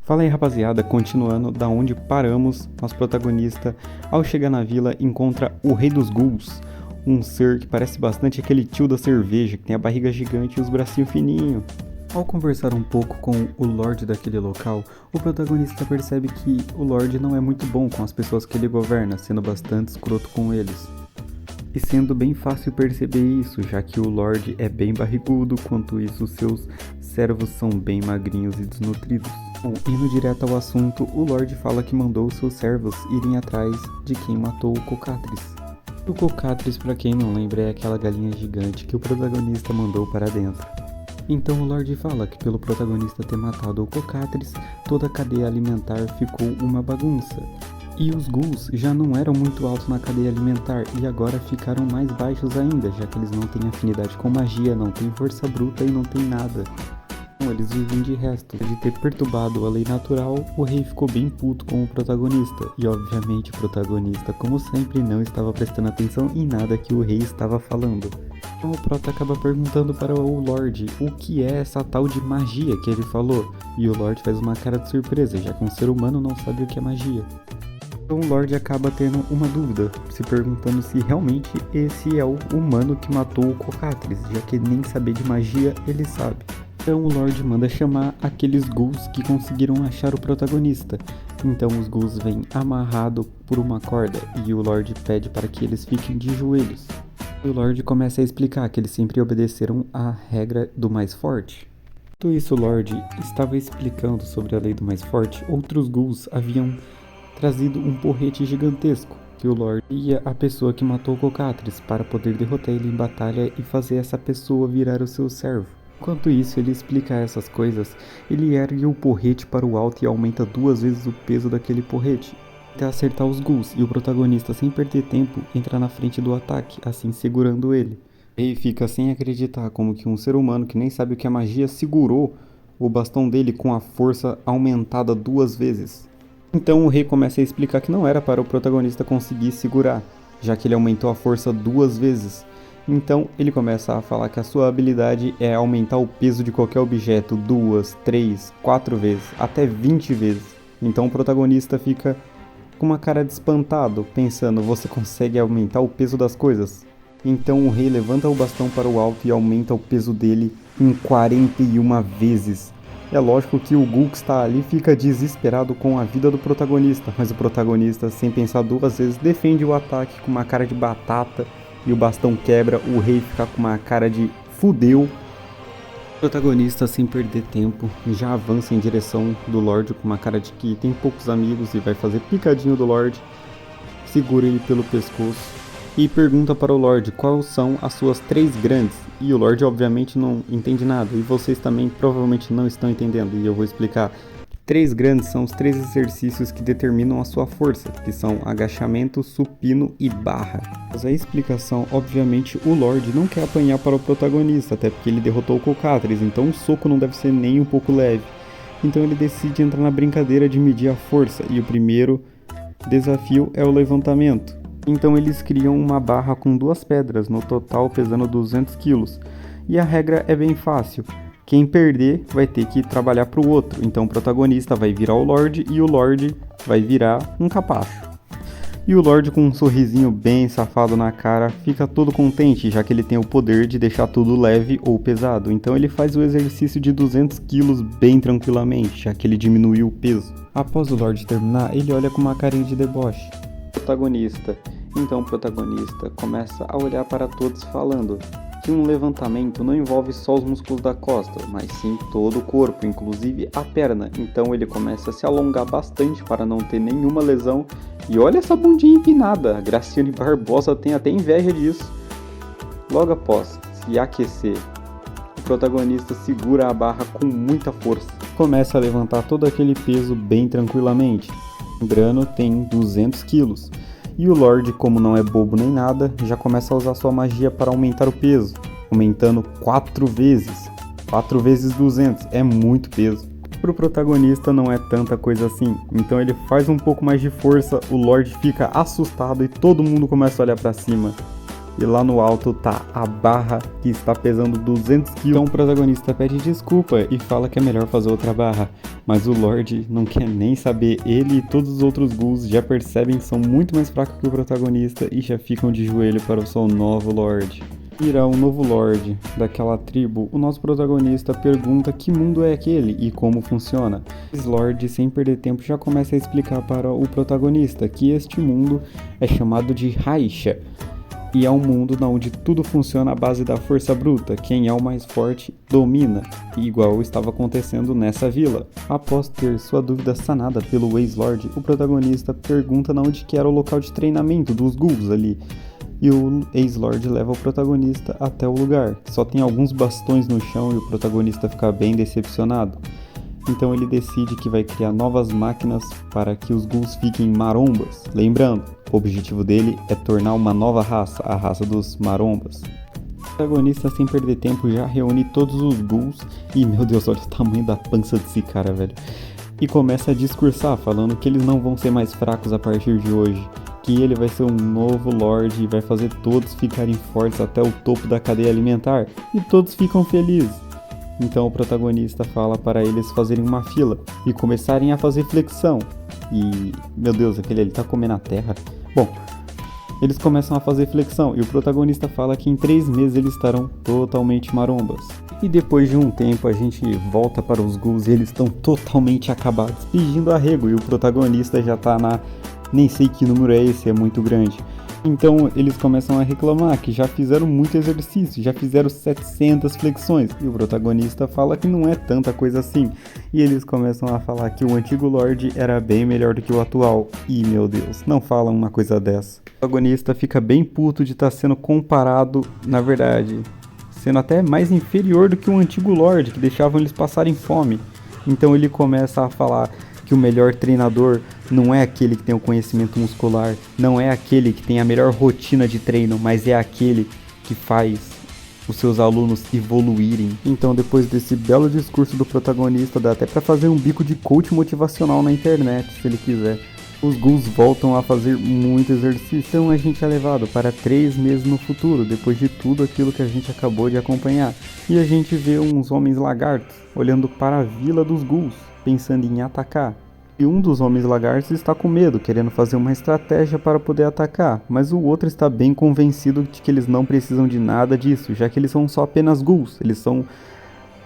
Fala aí, rapaziada, continuando da onde paramos, nosso protagonista, ao chegar na vila, encontra o Rei dos Ghouls, um ser que parece bastante aquele tio da cerveja, que tem a barriga gigante e os bracinhos fininhos. Ao conversar um pouco com o Lorde daquele local, o protagonista percebe que o Lorde não é muito bom com as pessoas que ele governa, sendo bastante escroto com eles. E sendo bem fácil perceber isso, já que o Lorde é bem barrigudo, quanto isso seus servos são bem magrinhos e desnutridos. Bom, indo direto ao assunto, o Lorde fala que mandou seus servos irem atrás de quem matou o Cocatris. O Cocatris, pra quem não lembra, é aquela galinha gigante que o protagonista mandou para dentro. Então o Lorde fala que pelo protagonista ter matado o Cocatris, toda a cadeia alimentar ficou uma bagunça. E os ghouls já não eram muito altos na cadeia alimentar e agora ficaram mais baixos ainda, já que eles não têm afinidade com magia, não têm força bruta e não têm nada. Então, eles vivem de resto. De ter perturbado a lei natural, o rei ficou bem puto com o protagonista. E obviamente o protagonista, como sempre, não estava prestando atenção em nada que o rei estava falando. Então o prota acaba perguntando para o Lorde o que é essa tal de magia que ele falou. E o Lorde faz uma cara de surpresa, já que um ser humano não sabe o que é magia. Então o Lorde acaba tendo uma dúvida, se perguntando se realmente esse é o humano que matou o Cocatris, já que nem saber de magia ele sabe. Então o Lorde manda chamar aqueles ghouls que conseguiram achar o protagonista. Então os ghouls vêm amarrados por uma corda e o Lorde pede para que eles fiquem de joelhos. E o Lorde começa a explicar que eles sempre obedeceram a regra do mais forte. Enquanto isso, o Lorde estava explicando sobre a lei do mais forte, outros ghouls haviam trazido um porrete gigantesco, que o Lorde ia a pessoa que matou o Cocatris para poder derrotar ele em batalha e fazer essa pessoa virar o seu servo. Enquanto isso, ele explica essas coisas, ele ergue o porrete para o alto e aumenta 2 vezes o peso daquele porrete, até acertar os ghouls, e o protagonista, sem perder tempo, entra na frente do ataque, assim segurando ele. E fica sem acreditar como que um ser humano que nem sabe o que é magia segurou o bastão dele com a força aumentada 2 vezes. Então o rei começa a explicar que não era para o protagonista conseguir segurar, já que ele aumentou a força 2 vezes. Então ele começa a falar que a sua habilidade é aumentar o peso de qualquer objeto 2, 3, 4 vezes, até 20 vezes. Então o protagonista fica com uma cara de espantado, pensando, você consegue aumentar o peso das coisas? Então o rei levanta o bastão para o alto e aumenta o peso dele em 41 vezes. É lógico que o ghoul que está ali fica desesperado com a vida do protagonista, mas o protagonista, sem pensar 2 vezes, defende o ataque com uma cara de batata e o bastão quebra, o rei fica com uma cara de fudeu. O protagonista, sem perder tempo, já avança em direção do Lorde com uma cara de que tem poucos amigos e vai fazer picadinho do Lorde, segura ele pelo pescoço e pergunta para o Lorde quais são as suas 3 grandes. E o Lorde obviamente não entende nada, e vocês também provavelmente não estão entendendo, e eu vou explicar. 3 grandes são os 3 exercícios que determinam a sua força, que são agachamento, supino e barra. Mas a explicação, obviamente, o Lorde não quer apanhar para o protagonista, até porque ele derrotou o Cocatris, então o soco não deve ser nem um pouco leve. Então ele decide entrar na brincadeira de medir a força, e o primeiro desafio é o levantamento. Então eles criam uma barra com 2 pedras, no total pesando 200 kg. E a regra é bem fácil. Quem perder vai ter que trabalhar para o outro. Então o protagonista vai virar o Lorde e o Lorde vai virar um capacho. E o Lorde, com um sorrisinho bem safado na cara, fica todo contente, já que ele tem o poder de deixar tudo leve ou pesado. Então ele faz o exercício de 200 kg bem tranquilamente, já que ele diminuiu o peso. Após o Lorde terminar, ele olha com uma carinha de deboche. Protagonista. Então o protagonista começa a olhar para todos falando que um levantamento não envolve só os músculos da costa, mas sim todo o corpo, inclusive a perna. Então ele começa a se alongar bastante para não ter nenhuma lesão. E olha essa bundinha empinada, a Graciane Barbosa tem até inveja disso. Logo após se aquecer, o protagonista segura a barra com muita força. Começa a levantar todo aquele peso bem tranquilamente. Lembrando, tem 200 kg. E o Lorde, como não é bobo nem nada, já começa a usar sua magia para aumentar o peso, aumentando 4 vezes. 4 vezes 200, é muito peso. Para o protagonista não é tanta coisa assim, então ele faz um pouco mais de força, o Lorde fica assustado e todo mundo começa a olhar para cima. E lá no alto tá a barra que está pesando 200 kg. Então o protagonista pede desculpa e fala que é melhor fazer outra barra. Mas o Lorde não quer nem saber. Ele e todos os outros ghouls já percebem que são muito mais fracos que o protagonista e já ficam de joelho para o seu novo Lorde. Irá o novo Lorde daquela tribo, o nosso protagonista pergunta que mundo é aquele e como funciona. O Lorde, sem perder tempo, já começa a explicar para o protagonista que este mundo é chamado de Raisha. E é um mundo onde tudo funciona à base da força bruta. Quem é o mais forte domina, igual estava acontecendo nessa vila. Após ter sua dúvida sanada pelo ex-lord, o protagonista pergunta onde que era o local de treinamento dos ghouls ali. E o ex-lord leva o protagonista até o lugar. Só tem alguns bastões no chão e o protagonista fica bem decepcionado. Então ele decide que vai criar novas máquinas para que os ghouls fiquem marombas. Lembrando, o objetivo dele é tornar uma nova raça, a raça dos marombas. O protagonista, sem perder tempo, já reúne todos os ghouls e, meu Deus, olha o tamanho da pança desse cara, velho. E começa a discursar, falando que eles não vão ser mais fracos a partir de hoje. Que ele vai ser um novo Lorde e vai fazer todos ficarem fortes até o topo da cadeia alimentar. E todos ficam felizes. Então o protagonista fala para eles fazerem uma fila e começarem a fazer flexão. E, meu Deus, aquele ali tá comendo a terra. Bom, eles começam a fazer flexão e o protagonista fala que em 3 meses eles estarão totalmente marombas. E depois de um tempo a gente volta para os ghouls e eles estão totalmente acabados, pedindo arrego. E o protagonista já tá na... nem sei que número é esse, é muito grande. Então eles começam a reclamar que já fizeram muito exercício, já fizeram 700 flexões. E o protagonista fala que não é tanta coisa assim. E eles começam a falar que o antigo Lorde era bem melhor do que o atual. E meu Deus, não falam uma coisa dessa. O protagonista fica bem puto de estar sendo comparado, na verdade, sendo até mais inferior do que o antigo Lorde, que deixavam eles passarem fome. Então ele começa a falar que o melhor treinador não é aquele que tem o conhecimento muscular, não é aquele que tem a melhor rotina de treino, mas é aquele que faz os seus alunos evoluírem. Então, depois desse belo discurso do protagonista, dá até pra fazer um bico de coach motivacional na internet, se ele quiser. Os ghouls voltam a fazer muito exercício, então a gente é levado para 3 meses no futuro, depois de tudo aquilo que a gente acabou de acompanhar. E a gente vê uns homens lagartos olhando para a vila dos ghouls, pensando em atacar. E um dos homens lagartos está com medo, querendo fazer uma estratégia para poder atacar, mas o outro está bem convencido de que eles não precisam de nada disso, já que eles são só apenas ghouls, eles são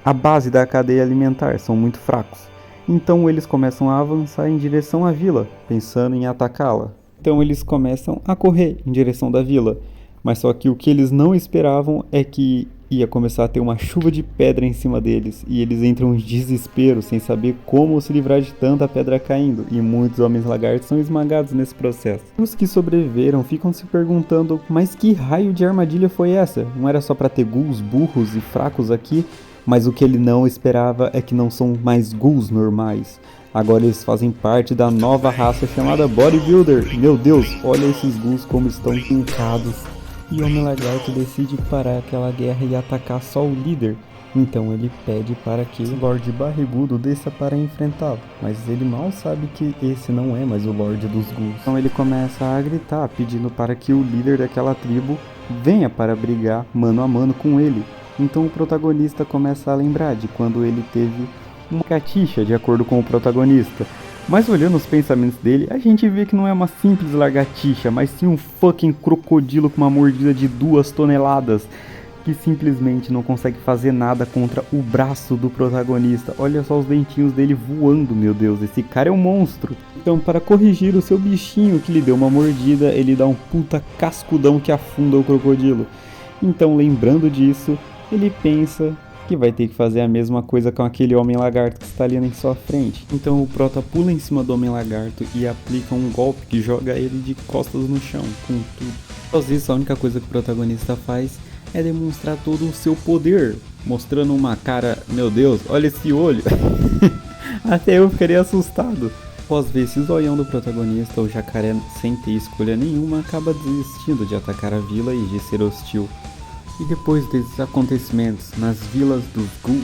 a base da cadeia alimentar, são muito fracos. Então eles começam a avançar em direção à vila, pensando em atacá-la. Então eles começam a correr em direção da vila, mas só que o que eles não esperavam é que ia começar a ter uma chuva de pedra em cima deles, e eles entram em desespero, sem saber como se livrar de tanta pedra caindo, e muitos homens lagartos são esmagados nesse processo. Os que sobreviveram ficam se perguntando, mas que raio de armadilha foi essa? Não era só para ter ghouls burros e fracos aqui? Mas o que ele não esperava é que não são mais ghouls normais. Agora eles fazem parte da nova raça chamada Bodybuilder. Meu Deus, olha esses ghouls como estão pintados. E o Homem Lagarto decide parar aquela guerra e atacar só o líder. Então ele pede para que o Lorde Barrigudo desça para enfrentá-lo. Mas ele mal sabe que esse não é mais o Lorde dos Ghouls. Então ele começa a gritar, pedindo para que o líder daquela tribo venha para brigar mano a mano com ele. Então o protagonista começa a lembrar de quando ele teve uma catixa, de acordo com o protagonista. Mas olhando os pensamentos dele, a gente vê que não é uma simples lagartixa, mas sim um fucking crocodilo com uma mordida de 2 toneladas, que simplesmente não consegue fazer nada contra o braço do protagonista. Olha só os dentinhos dele voando, meu Deus, esse cara é um monstro. Então, para corrigir o seu bichinho que lhe deu uma mordida, ele dá um puta cascudão que afunda o crocodilo. Então, lembrando disso, ele pensa que vai ter que fazer a mesma coisa com aquele homem lagarto que está ali em sua frente. Então o prota pula em cima do homem lagarto e aplica um golpe que joga ele de costas no chão, com tudo. Após isso, a única coisa que o protagonista faz é demonstrar todo o seu poder, mostrando uma cara, meu Deus, olha esse olho. Até eu ficaria assustado. Após ver esse zoião do protagonista, o jacaré, sem ter escolha nenhuma, acaba desistindo de atacar a vila e de ser hostil. E depois desses acontecimentos nas vilas dos ghouls,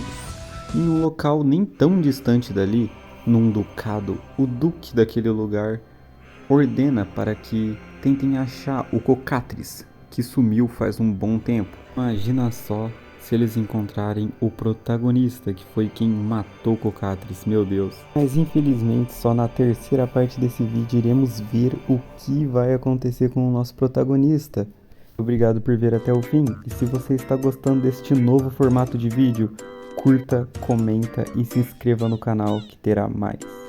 em um local nem tão distante dali, num ducado, o duque daquele lugar ordena para que tentem achar o Cocatris, que sumiu faz um bom tempo. Imagina só se eles encontrarem o protagonista, que foi quem matou Cocatris, meu Deus. Mas infelizmente só na terceira parte desse vídeo iremos ver o que vai acontecer com o nosso protagonista. Obrigado por ver até o fim, e se você está gostando deste novo formato de vídeo, curta, comenta e se inscreva no canal que terá mais.